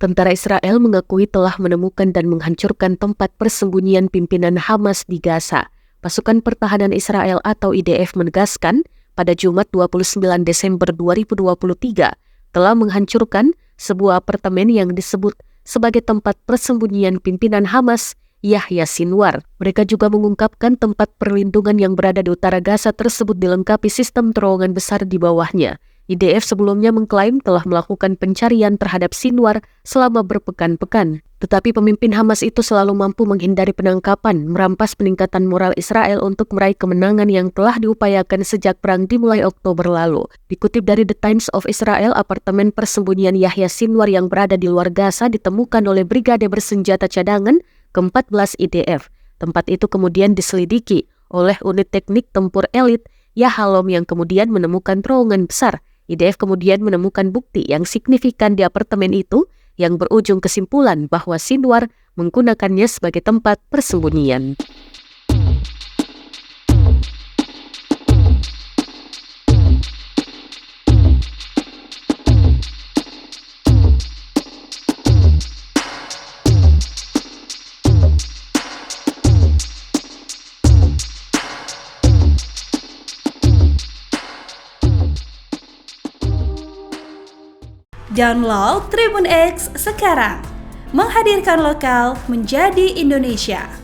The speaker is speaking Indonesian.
Tentara Israel mengakui telah menemukan dan menghancurkan tempat persembunyian pimpinan Hamas di Gaza. Pasukan Pertahanan Israel atau IDF menegaskan pada Jumat 29 Desember 2023 telah menghancurkan sebuah apartemen yang disebut sebagai tempat persembunyian pimpinan Hamas, Yahya Sinwar. Mereka juga mengungkapkan tempat perlindungan yang berada di utara Gaza tersebut dilengkapi sistem terowongan besar di bawahnya. IDF sebelumnya mengklaim telah melakukan pencarian terhadap Sinwar selama berpekan-pekan. Tetapi pemimpin Hamas itu selalu mampu menghindari penangkapan, merampas peningkatan moral Israel untuk meraih kemenangan yang telah diupayakan sejak perang dimulai Oktober lalu. Dikutip dari The Times of Israel, apartemen persembunyian Yahya Sinwar yang berada di luar Gaza ditemukan oleh Brigade Bersenjata Cadangan ke-14 IDF. Tempat itu kemudian diselidiki oleh unit teknik tempur elit Yahalom yang kemudian menemukan terowongan besar. IDF kemudian menemukan bukti yang signifikan di apartemen itu yang berujung kesimpulan bahwa Sinwar menggunakannya sebagai tempat persembunyian. Download Tribun X sekarang, menghadirkan lokal menjadi Indonesia.